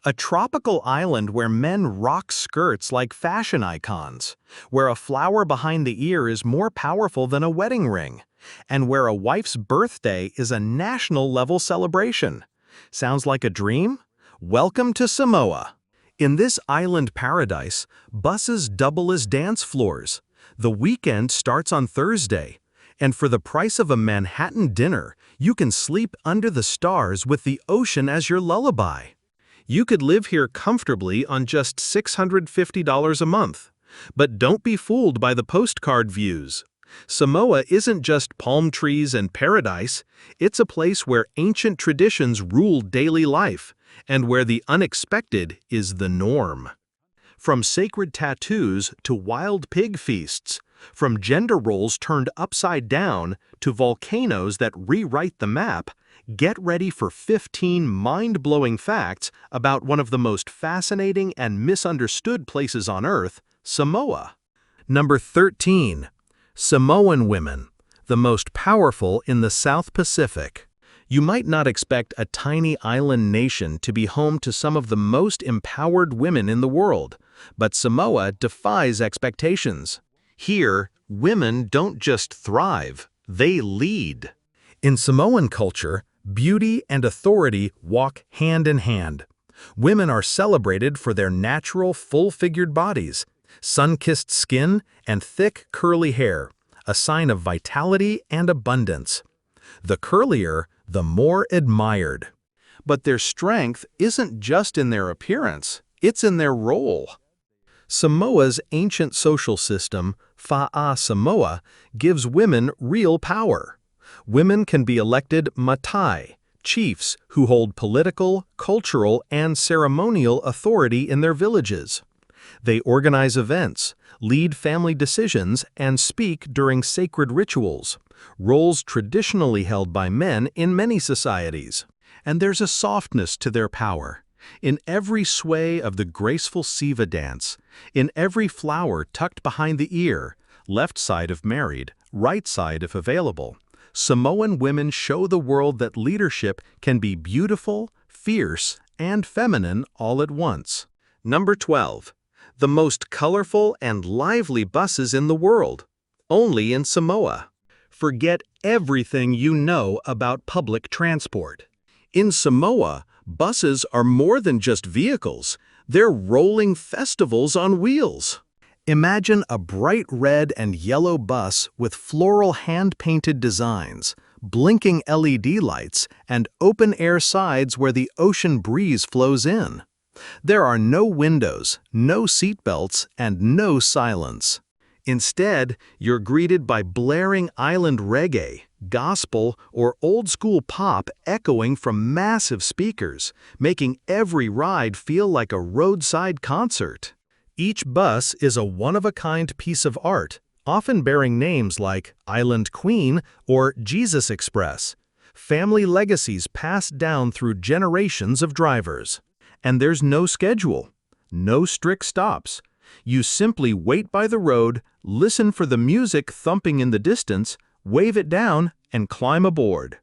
A tropical island where men rock skirts like fashion icons, where a flower behind the ear is more powerful than a wedding ring, and where a wife's birthday is a national-level celebration. Sounds like a dream? Welcome to Samoa. In this island paradise, buses double as dance floors. The weekend starts on Thursday, and for the price of a Manhattan dinner, you can sleep under the stars with the ocean as your lullaby. You could live here comfortably on just $650 a month. But don't be fooled by the postcard views. Samoa isn't just palm trees and paradise, it's a place where ancient traditions rule daily life, and where the unexpected is the norm. From sacred tattoos to wild pig feasts, from gender roles turned upside down to volcanoes that rewrite the map, get ready for 15 mind-blowing facts about one of the most fascinating and misunderstood places on Earth, Samoa. Number 13. Samoan women, the most powerful in the South Pacific. You might not expect a tiny island nation to be home to some of the most empowered women in the world, but Samoa defies expectations. Here, women don't just thrive, they lead. In Samoan culture, beauty and authority walk hand in hand. Women are celebrated for their natural, full-figured bodies, sun-kissed skin, and thick, curly hair, a sign of vitality and abundance. The curlier, the more admired. But their strength isn't just in their appearance, it's in their role. Samoa's ancient social system, Fa'a Samoa, gives women real power. Women can be elected matai, chiefs who hold political, cultural, and ceremonial authority in their villages. They organize events, lead family decisions, and speak during sacred rituals, roles traditionally held by men in many societies. And there's a softness to their power. In every sway of the graceful Siva dance, in every flower tucked behind the ear, left side if married, right side if available, Samoan women show the world that leadership can be beautiful, fierce, and feminine all at once. Number 12. The most colorful and lively buses in the world, only in Samoa. Forget everything you know about public transport. In Samoa, buses are more than just vehicles, they're rolling festivals on wheels. Imagine a bright red and yellow bus with floral hand-painted designs, blinking LED lights, and open-air sides where the ocean breeze flows in. There are no windows, no seatbelts, and no silence. Instead, you're greeted by blaring island reggae, gospel, or old-school pop echoing from massive speakers, making every ride feel like a roadside concert. Each bus is a one-of-a-kind piece of art, often bearing names like Island Queen or Jesus Express, family legacies passed down through generations of drivers. And there's no schedule, no strict stops. You simply wait by the road, listen for the music thumping in the distance, wave it down, and climb aboard.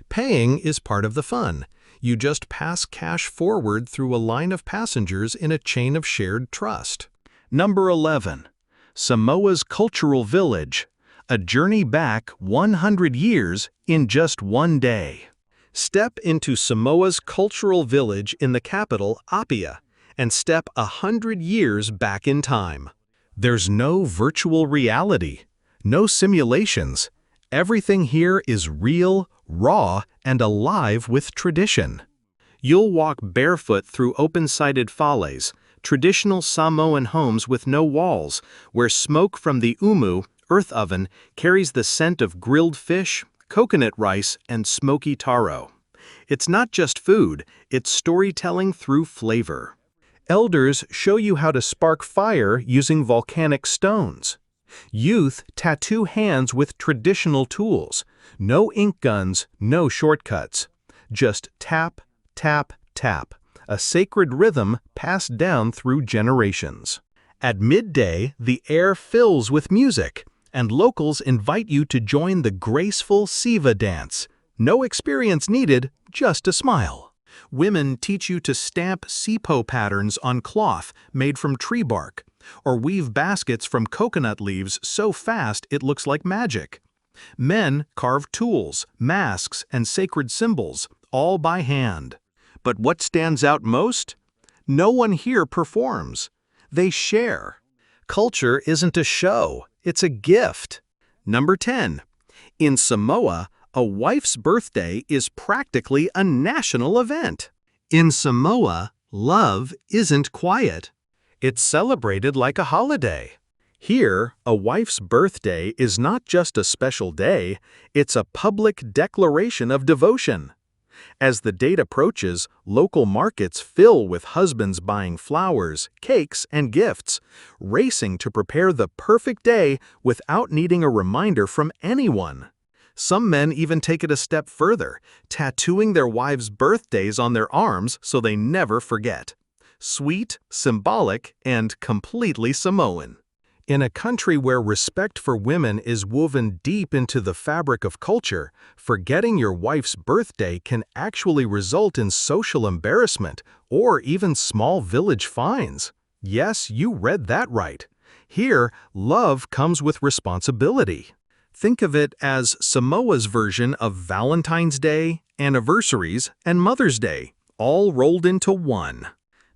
Paying is part of the fun. You just pass cash forward through a line of passengers in a chain of shared trust. Number 11. Samoa's Cultural Village. A journey back 100 years in just one day. Step into Samoa's Cultural Village in the capital, Apia, and step 100 years back in time. There's no virtual reality, no simulations. Everything here is real, raw, and alive with tradition. You'll walk barefoot through open-sided fales, traditional Samoan homes with no walls, where smoke from the umu, earth oven, carries the scent of grilled fish, coconut rice, and smoky taro. It's not just food, it's storytelling through flavor. Elders show you how to spark fire using volcanic stones. Youth tattoo hands with traditional tools. No ink guns, no shortcuts. Just tap, tap, tap. A sacred rhythm passed down through generations. At midday, the air fills with music, and locals invite you to join the graceful Siva dance. No experience needed, just a smile. Women teach you to stamp sipo patterns on cloth made from tree bark, or weave baskets from coconut leaves so fast it looks like magic. Men carve tools, masks, and sacred symbols, all by hand. But what stands out most? No one here performs. They share. Culture isn't a show, it's a gift. Number 10. In Samoa, a wife's birthday is practically a national event. In Samoa, love isn't quiet. It's celebrated like a holiday. Here, a wife's birthday is not just a special day, it's a public declaration of devotion. As the date approaches, local markets fill with husbands buying flowers, cakes, and gifts, racing to prepare the perfect day without needing a reminder from anyone. Some men even take it a step further, tattooing their wives' birthdays on their arms so they never forget. Sweet, symbolic, and completely Samoan. In a country where respect for women is woven deep into the fabric of culture, forgetting your wife's birthday can actually result in social embarrassment or even small village fines. Yes, you read that right. Here, love comes with responsibility. Think of it as Samoa's version of Valentine's Day, anniversaries, and Mother's Day, all rolled into one.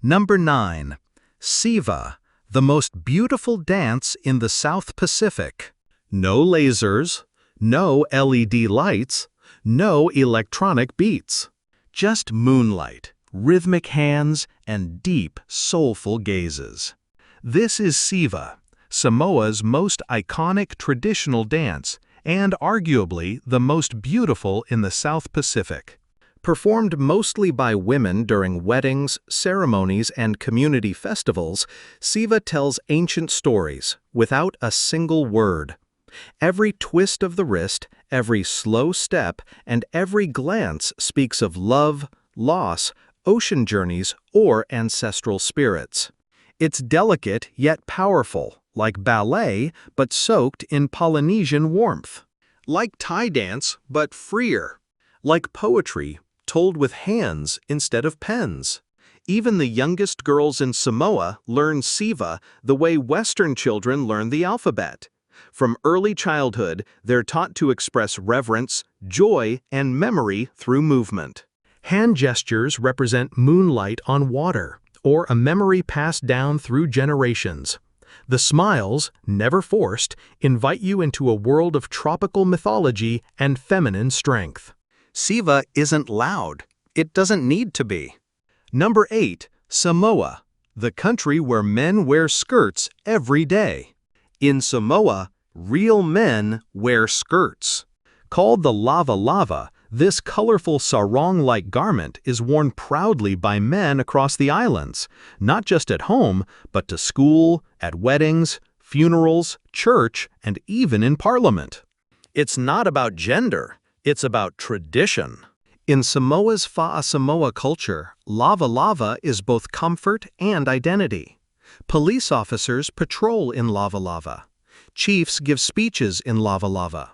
Number 9. Siva, the most beautiful dance in the South Pacific. No lasers, no LED lights, no electronic beats. Just moonlight, rhythmic hands, and deep, soulful gazes. This is Siva, Samoa's most iconic traditional dance, and arguably the most beautiful in the South Pacific. Performed mostly by women during weddings, ceremonies, and community festivals, Siva tells ancient stories without a single word. Every twist of the wrist, every slow step, and every glance speaks of love, loss, ocean journeys, or ancestral spirits. It's delicate yet powerful, like ballet, but soaked in Polynesian warmth. Like Thai dance, but freer. Like poetry, told with hands instead of pens. Even the youngest girls in Samoa learn Siva the way Western children learn the alphabet. From early childhood, they're taught to express reverence, joy, and memory through movement. Hand gestures represent moonlight on water, or a memory passed down through generations. The smiles, never forced, invite you into a world of tropical mythology and feminine strength. Siva isn't loud. It doesn't need to be. Number 8. Samoa, the country where men wear skirts every day. In Samoa, real men wear skirts. Called the lava lava, this colorful sarong-like garment is worn proudly by men across the islands, not just at home, but to school, at weddings, funerals, church, and even in parliament. It's not about gender. It's about tradition. In Samoa's Fa'a Samoa culture, lava lava is both comfort and identity. Police officers patrol in lava lava. Chiefs give speeches in lava lava.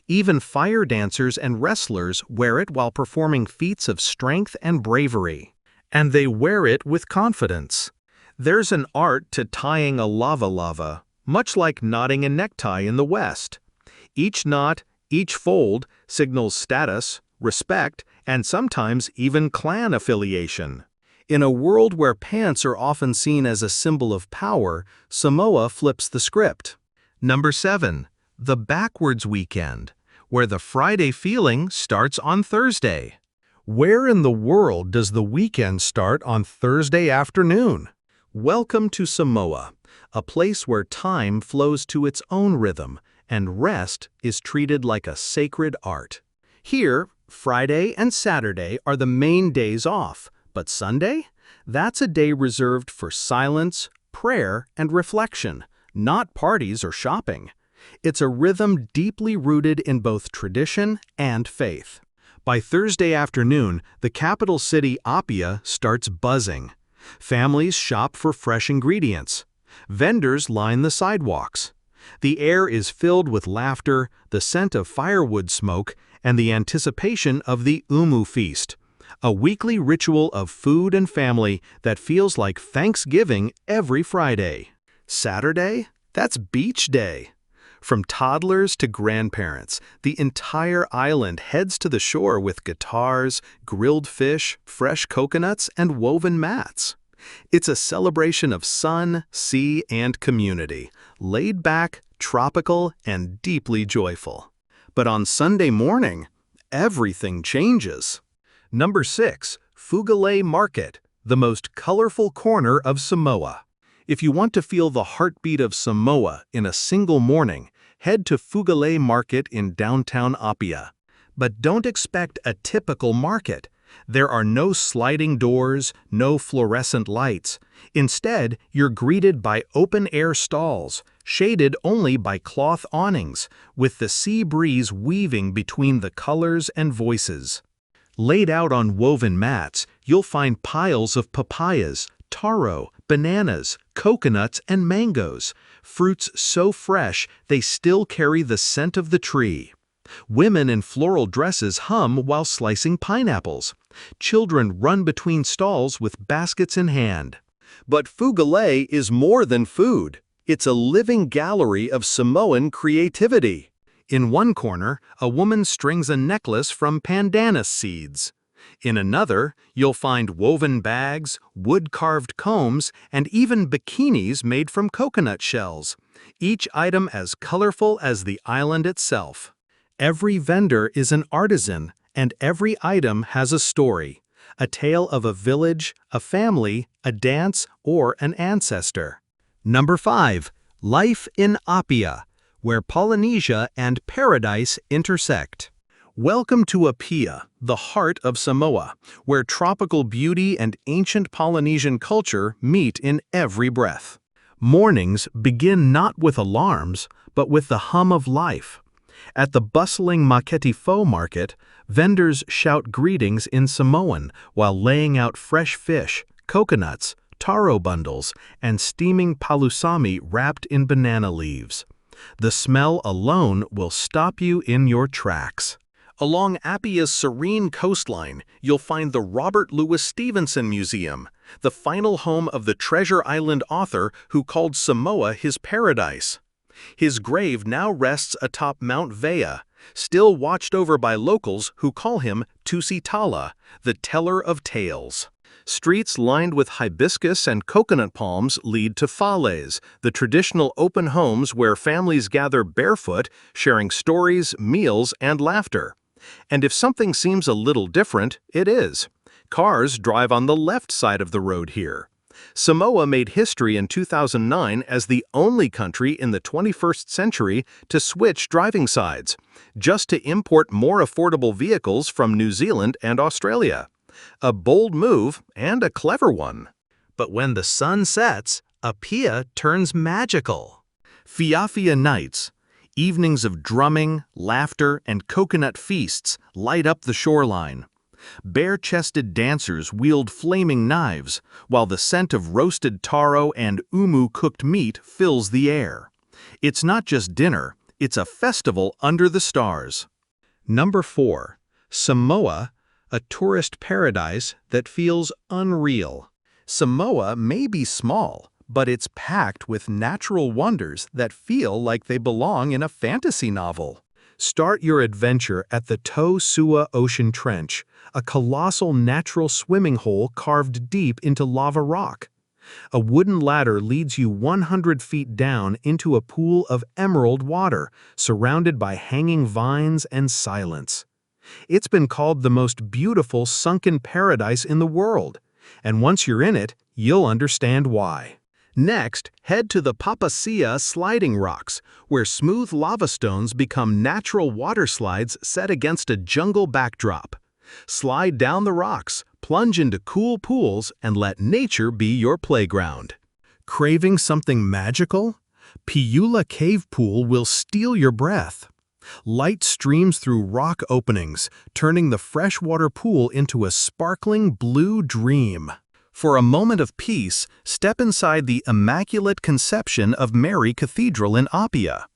Even fire dancers and wrestlers wear it while performing feats of strength and bravery. And they wear it with confidence. There's an art to tying a lava lava, much like knotting a necktie in the West. Each knot, each fold signals status, respect, and sometimes even clan affiliation. In a world where pants are often seen as a symbol of power, Samoa flips the script. Number 7. The backwards weekend, where the Friday feeling starts on Thursday. Where in the world does the weekend start on Thursday afternoon? Welcome to Samoa, a place where time flows to its own rhythm, and rest is treated like a sacred art. Here, Friday and Saturday are the main days off, but Sunday? That's a day reserved for silence, prayer, and reflection, not parties or shopping. It's a rhythm deeply rooted in both tradition and faith. By Thursday afternoon, the capital city Apia starts buzzing. Families shop for fresh ingredients. Vendors line the sidewalks. The air is filled with laughter, the scent of firewood smoke, and the anticipation of the Umu feast, A weekly ritual of food and family that feels like Thanksgiving every Friday. Saturday? That's beach day. From toddlers to grandparents, the entire island heads to the shore with guitars, grilled fish, fresh coconuts, and woven mats. It's a celebration of sun, sea, and community, laid back, tropical, and deeply joyful. But on Sunday morning, everything changes. Number 6. Fugale Market, the most colorful corner of Samoa. If you want to feel the heartbeat of Samoa in a single morning, head to Fugale Market in downtown Apia. But don't expect a typical market. There are no sliding doors, no fluorescent lights. Instead, you're greeted by open-air stalls, shaded only by cloth awnings, with the sea breeze weaving between the colors and voices. Laid out on woven mats, you'll find piles of papayas, taro, bananas, coconuts, and mangoes, fruits so fresh they still carry the scent of the tree. Women in floral dresses hum while slicing pineapples. Children run between stalls with baskets in hand. But Fugale is more than food. It's a living gallery of Samoan creativity. In one corner, a woman strings a necklace from pandanus seeds. In another, you'll find woven bags, wood-carved combs, and even bikinis made from coconut shells, each item as colorful as the island itself. Every vendor is an artisan, and every item has a story, a tale of a village, a family, a dance, or an ancestor. Number 5. Life in Apia, where Polynesia and paradise intersect. Welcome to Apia, the heart of Samoa, where tropical beauty and ancient Polynesian culture meet in every breath. Mornings begin not with alarms, but with the hum of life. At the bustling Maketifo market, vendors shout greetings in Samoan while laying out fresh fish, coconuts, taro bundles, and steaming palusami wrapped in banana leaves. The smell alone will stop you in your tracks. Along Apia's serene coastline, you'll find the Robert Louis Stevenson Museum, the final home of the Treasure Island author who called Samoa his paradise. His grave now rests atop Mount Vea, still watched over by locals who call him Tusitala, the teller of tales. Streets lined with hibiscus and coconut palms lead to fales, the traditional open homes where families gather barefoot, sharing stories, meals, and laughter. And if something seems a little different, it is. Cars drive on the left side of the road here. Samoa made history in 2009 as the only country in the 21st century to switch driving sides, just to import more affordable vehicles from New Zealand and Australia. A bold move and a clever one. But when the sun sets, Apia turns magical. Fiafia nights, evenings of drumming, laughter, and coconut feasts light up the shoreline. Bare-chested dancers wield flaming knives, while the scent of roasted taro and umu-cooked meat fills the air. It's not just dinner, it's a festival under the stars. Number 4. Samoa, a tourist paradise that feels unreal. Samoa may be small, but it's packed with natural wonders that feel like they belong in a fantasy novel. Start your adventure at the Sua Ocean Trench, a colossal natural swimming hole carved deep into lava rock. A wooden ladder leads you 100 feet down into a pool of emerald water, surrounded by hanging vines and silence. It's been called the most beautiful sunken paradise in the world, and once you're in it, you'll understand why. Next, head to the Papasia sliding rocks, where smooth lava stones become natural water slides set against a jungle backdrop. Slide down the rocks, plunge into cool pools, and let nature be your playground. Craving something magical? Piula Cave Pool will steal your breath. Light streams through rock openings, turning the freshwater pool into a sparkling blue dream. For a moment of peace, step inside the Immaculate Conception of Mary Cathedral in Apia.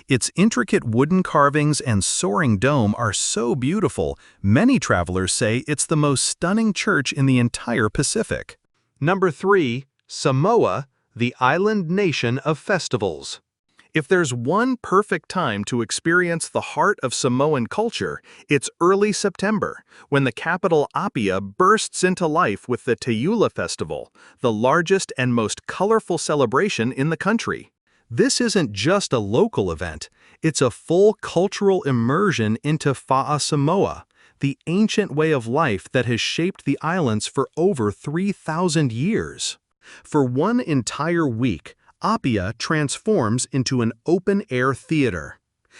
Its intricate wooden carvings and soaring dome are so beautiful, many travelers say it's the most stunning church in the entire Pacific. Number 3. Samoa, the island nation of festivals. If there's one perfect time to experience the heart of Samoan culture, it's early September, when the capital Apia bursts into life with the Teula Festival, the largest and most colorful celebration in the country. This isn't just a local event, it's a full cultural immersion into Fa'a Samoa, the ancient way of life that has shaped the islands for over 3,000 years. For one entire week, Apia transforms into an open-air theater.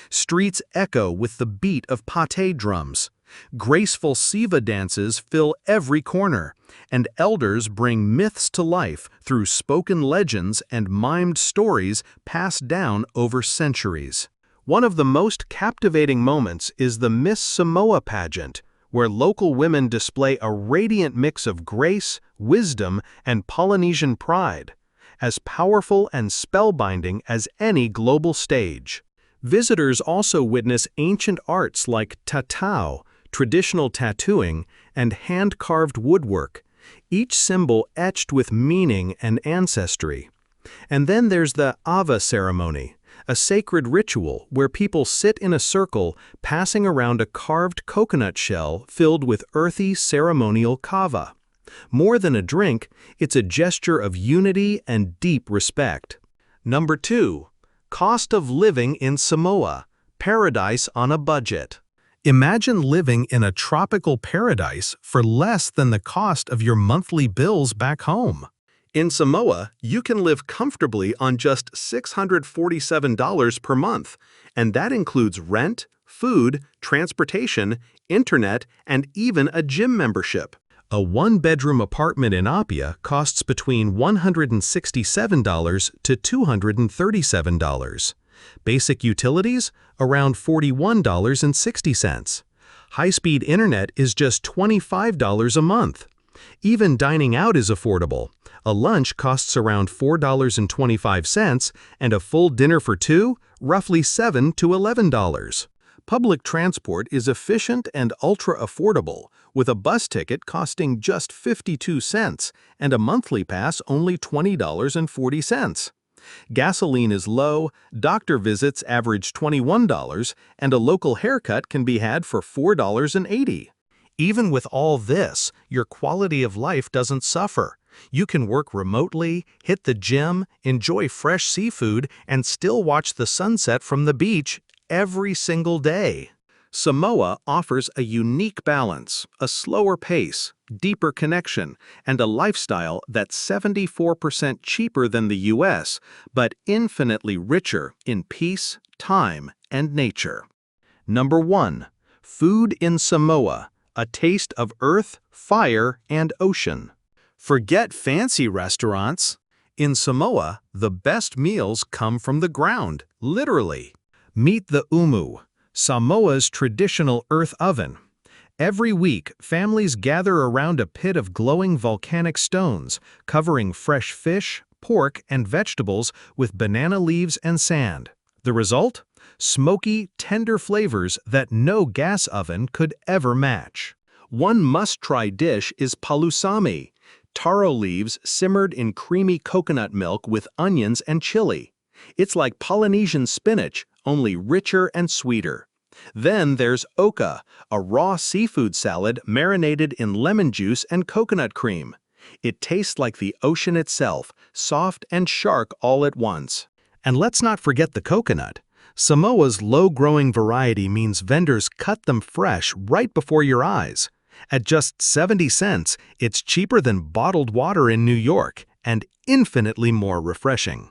Streets echo with the beat of pate drums. Graceful siva dances fill every corner, and elders bring myths to life through spoken legends and mimed stories passed down over centuries. One of the most captivating moments is the Miss Samoa pageant, where local women display a radiant mix of grace, wisdom, and Polynesian pride, as powerful and spellbinding as any global stage. Visitors also witness ancient arts like tatau, traditional tattooing, and hand-carved woodwork, each symbol etched with meaning and ancestry. And then there's the Ava ceremony, a sacred ritual where people sit in a circle passing around a carved coconut shell filled with earthy ceremonial kava. More than a drink, it's a gesture of unity and deep respect. Number 2. Cost of living in Samoa, paradise on a budget. Imagine living in a tropical paradise for less than the cost of your monthly bills back home. In Samoa, you can live comfortably on just $647 per month, and that includes rent, food, transportation, internet, and even a gym membership. A one-bedroom apartment in Apia costs between $167 to $237. Basic utilities, around $41.60. High-speed internet is just $25 a month. Even dining out is affordable. A lunch costs around $4.25, and a full dinner for two, roughly $7 to $11. Public transport is efficient and ultra-affordable, with a bus ticket costing just 52 cents and a monthly pass only $20.40. Gasoline is low, doctor visits average $21, and a local haircut can be had for $4.80. Even with all this, your quality of life doesn't suffer. You can work remotely, hit the gym, enjoy fresh seafood, and still watch the sunset from the beach every single day. Samoa offers a unique balance, a slower pace, deeper connection, and a lifestyle that's 74% cheaper than the US, but infinitely richer in peace, time, and nature. Number 1. Food in Samoa, a taste of earth, fire, and ocean. Forget fancy restaurants. In Samoa, the best meals come from the ground, literally. Meet the umu, Samoa's traditional earth oven. Every week, families gather around a pit of glowing volcanic stones, covering fresh fish, pork, and vegetables with banana leaves and sand. The result? Smoky, tender flavors that no gas oven could ever match. One must-try dish is palusami, taro leaves simmered in creamy coconut milk with onions and chili. It's like Polynesian spinach, only richer and sweeter. Then there's oka, a raw seafood salad marinated in lemon juice and coconut cream. It tastes like the ocean itself, soft and shark all at once. And let's not forget the coconut. Samoa's low-growing variety means vendors cut them fresh right before your eyes. At just 70 cents, it's cheaper than bottled water in New York and infinitely more refreshing.